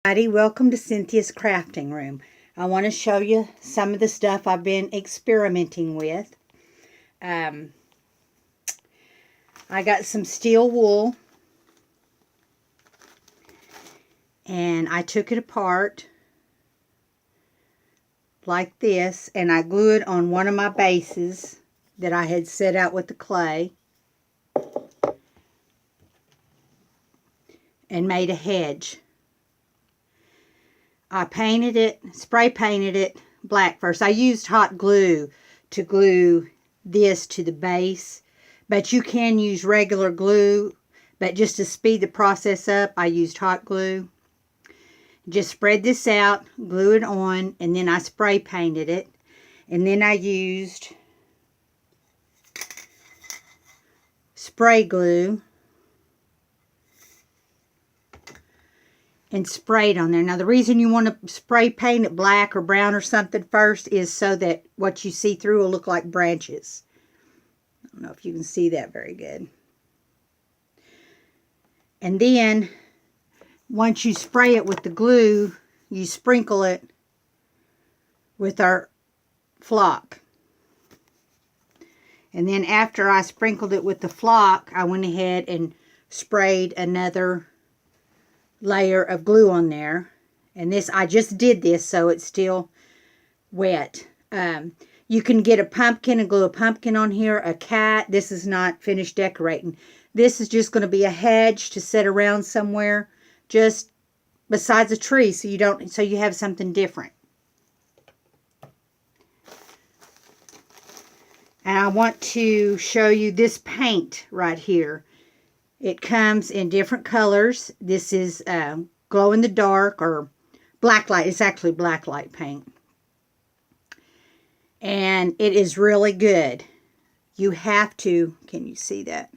Welcome to Cynthia's Crafting Room. I want to show you some of the stuff I've been experimenting with. I got some steel wool and I took it apart like this and I glued it on one of my bases that I had set out with the clay and made a hedge. I painted it, spray painted it black first. I used hot glue to glue this to the base, but you can use regular glue, but just to speed the process up, I used hot glue. Just spread this out, glue it on, and then I spray painted it, and then I used spray glue and sprayed on there. Now the reason you want to spray paint it black or brown or something first is so that what you see through will look like branches. I don't know if you can see that very good. And then once you spray it with the glue, you sprinkle it with our flock. And then after I sprinkled it with the flock, I went ahead and sprayed another layer of glue on there. And this, I just did this so it's still wet. You can get a pumpkin and glue a pumpkin on here, a cat. This is not finished decorating. This is just going to be a hedge to set around somewhere just besides a tree, so you have something different. And I want to show you this paint right here. It comes in different colors. This is glow in the dark or black light. It's actually black light paint. And it is really good. You have to, can you see that?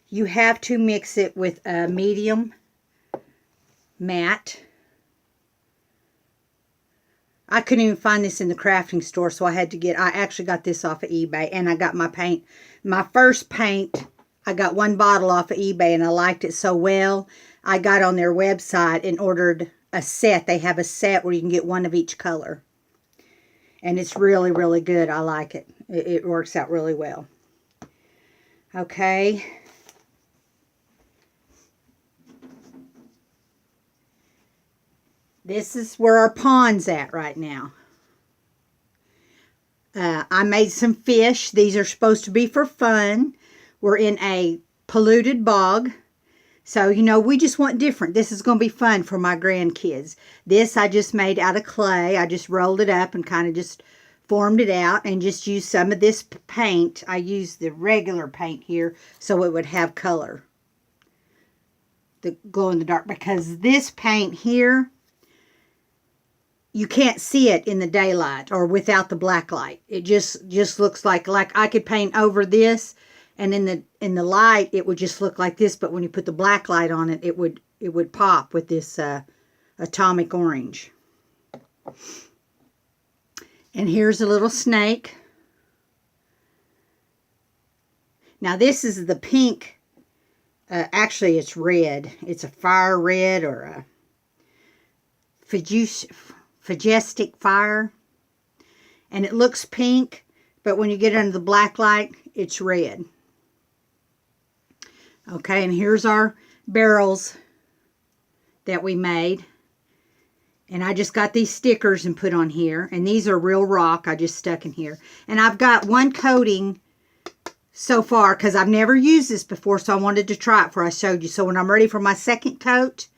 You have to mix it with a medium matte. I couldn't even find this in the crafting store, so I actually got this off of eBay, and I got my paint. My first paint, I got one bottle off of eBay, and I liked it so well, I got on their website and ordered a set. They have a set where you can get one of each color. And it's really, really good. I like it. It works out really well. Okay. This is where our pond's at right now. I made some fish. These are supposed to be for fun. We're in a polluted bog. So, you know, we just want different. This is going to be fun for my grandkids. This I just made out of clay. I just rolled it up and kind of just formed it out and just used some of this paint. I used the regular paint here so it would have color. The glow in the dark. Because this paint here, you can't see it in the daylight or without the black light. It just looks like I could paint over this, and in the light it would just look like this, but when you put the black light on it, it would pop with this atomic orange. And here's a little snake. Now this is the pink. Actually, it's red. It's a fire red or a Majestic fire, and it looks pink, but when you get under the black light, it's red. Okay, and here's our barrels that we made, and I just got these stickers and put on here, and these are real rock I just stuck in here. And I've got one coating so far because I've never used this before, so I wanted to try it before I showed you. So when I'm ready for my second coat,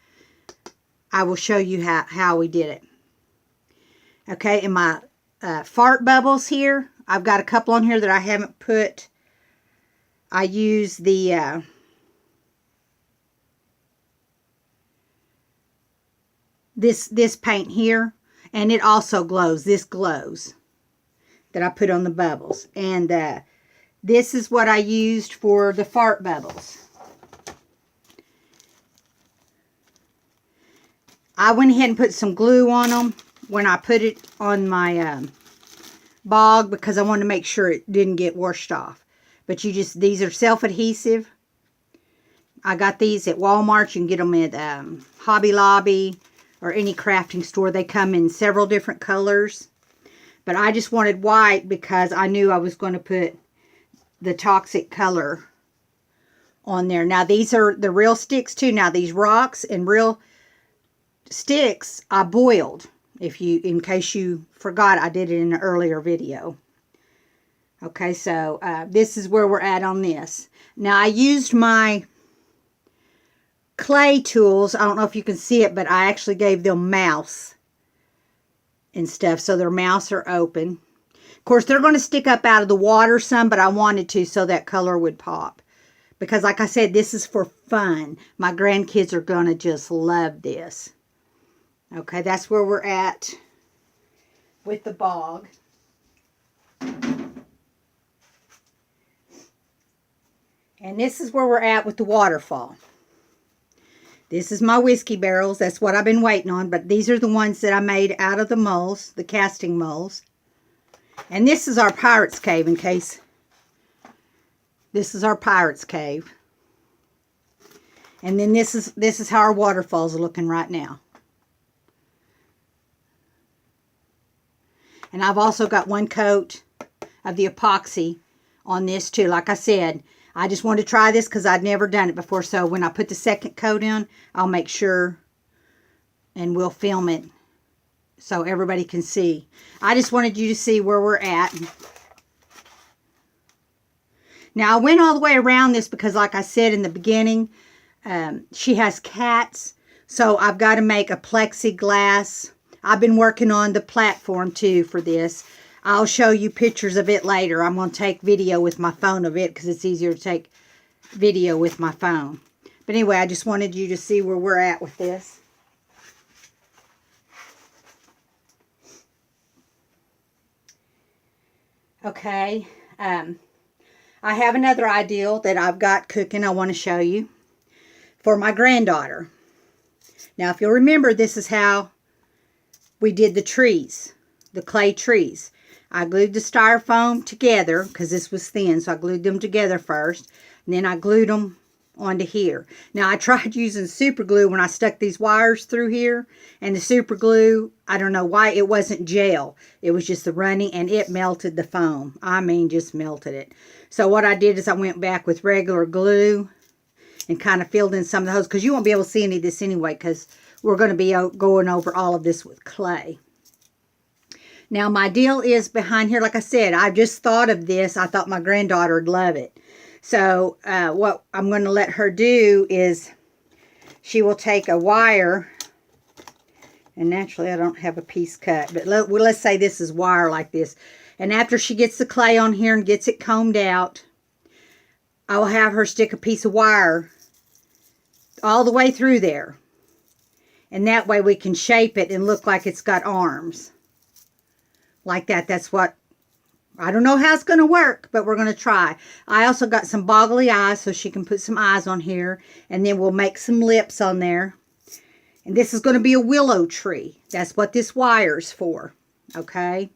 I will show you how we did it. Okay, and my fart bubbles here, I've got a couple on here that I haven't put. I use the this paint here, and it also glows. This glows that I put on the bubbles. And this is what I used for the fart bubbles. I went ahead and put some glue on them when I put it on my bog because I wanted to make sure it didn't get washed off. But these are self-adhesive. I got these at Walmart. You can get them at Hobby Lobby or any crafting store. They come in several different colors. But I just wanted white because I knew I was going to put the toxic color on there. Now, these are the real sticks too. Now, these rocks and real sticks I boiled. In case you forgot, I did it in an earlier video. Okay, so this is where we're at on this. Now, I used my clay tools. I don't know if you can see it, but I actually gave them mouths and stuff, so their mouths are open. Of course, they're going to stick up out of the water some, but I wanted to so that color would pop. Because like I said, this is for fun. My grandkids are going to just love this. Okay, that's where we're at with the bog. And this is where we're at with the waterfall. This is my whiskey barrels. That's what I've been waiting on. But these are the ones that I made out of the molds, the casting molds. And this is our pirate's cave, in case. This is our pirate's cave. And then this is how our waterfalls are looking right now. And I've also got one coat of the epoxy on this too. Like I said, I just wanted to try this because I'd never done it before. So when I put the second coat in, I'll make sure and we'll film it so everybody can see. I just wanted you to see where we're at. Now, I went all the way around this because, like I said in the beginning, she has cats. So I've got to make a plexiglass. I've been working on the platform too for this. I'll show you pictures of it later. I'm going to take video with my phone of it because it's easier to take video with my phone. But anyway, I just wanted you to see where we're at with this. Okay. I have another ideal that I've got cooking I want to show you for my granddaughter. Now, if you'll remember, this is how we did the trees, the clay trees. I glued the styrofoam together because this was thin, so I glued them together first. And then I glued them onto here. Now, I tried using super glue when I stuck these wires through here. And the super glue, I don't know why, it wasn't gel. It was just the running, and it melted the foam. I mean, just melted it. So what I did is I went back with regular glue and kind of filled in some of the holes. Because you won't be able to see any of this anyway, because we're going to be going over all of this with clay. Now, my deal is behind here, like I said, I just thought of this. I thought my granddaughter would love it. So, what I'm going to let her do is she will take a wire, and naturally I don't have a piece cut, but let's say this is wire like this. And after she gets the clay on here and gets it combed out, I will have her stick a piece of wire all the way through there. And that way we can shape it and look like it's got arms. Like that. That's what, I don't know how it's going to work, but we're going to try. I also got some boggly eyes so she can put some eyes on here. And then we'll make some lips on there. And this is going to be a willow tree. That's what this wire's for. Okay.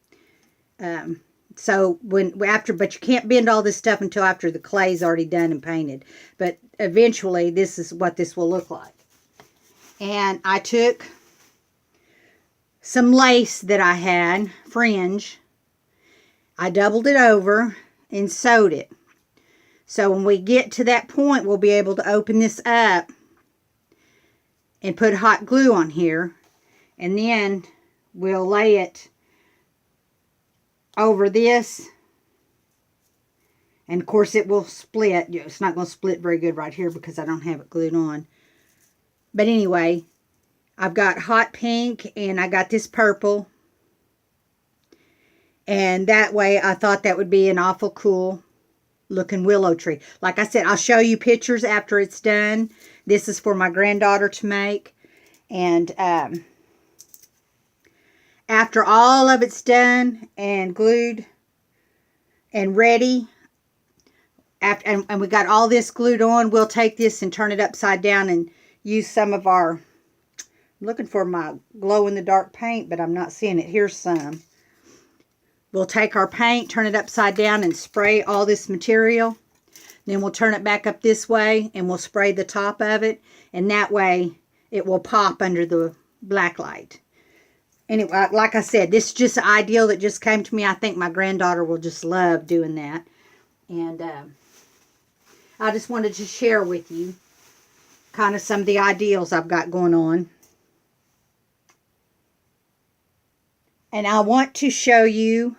So but you can't bend all this stuff until after the clay's already done and painted. But eventually this is what this will look like. And I took some lace that I had, fringe. I doubled it over and sewed it. So when we get to that point, we'll be able to open this up and put hot glue on here. And then we'll lay it over this. And of course it will split. It's not going to split very good right here because I don't have it glued on. But anyway, I've got hot pink and I got this purple. And that way I thought that would be an awful cool looking willow tree. Like I said, I'll show you pictures after it's done. This is for my granddaughter to make. And after all of it's done and glued and ready, and we got all this glued on, we'll take this and turn it upside down and use some of our, I'm looking for my glow-in-the-dark paint, but I'm not seeing it. Here's some. We'll take our paint, turn it upside down, and spray all this material. Then we'll turn it back up this way and we'll spray the top of it. And that way it will pop under the black light. Anyway, like I said, this is just an ideal that just came to me. I think my granddaughter will just love doing that. And I just wanted to share with you kind of some of the ideals I've got going on. And I want to show you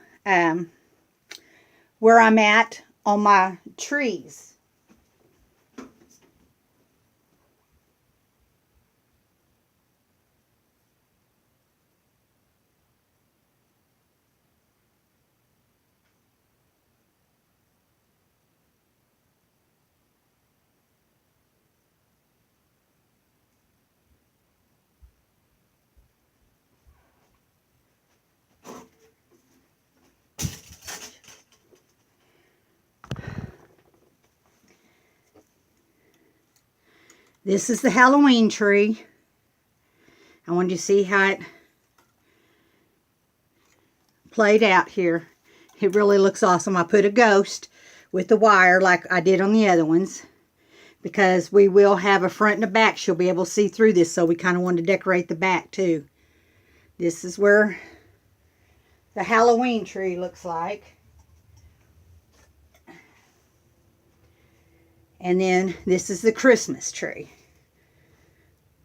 where I'm at on my trees. This is the Halloween tree. I wanted you to see how it played out here. It really looks awesome. I put a ghost with the wire like I did on the other ones, because we will have a front and a back. She'll be able to see through this, so we kind of wanted to decorate the back too. This is where the Halloween tree looks like. And then this is the Christmas tree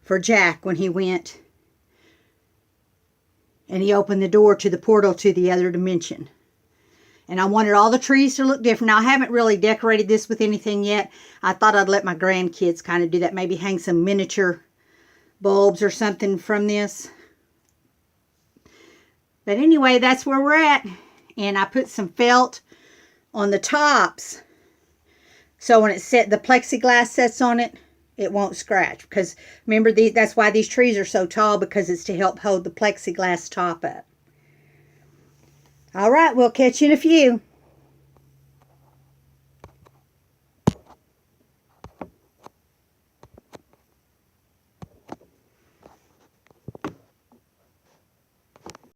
for Jack when he went and he opened the door to the portal to the other dimension. And I wanted all the trees to look different. Now, I haven't really decorated this with anything yet. I thought I'd let my grandkids kind of do that. Maybe hang some miniature bulbs or something from this. But anyway, that's where we're at. And I put some felt on the tops, so when the plexiglass sets on it, it won't scratch. Because remember, that's why these trees are so tall, because it's to help hold the plexiglass top up. All right, we'll catch you in a few.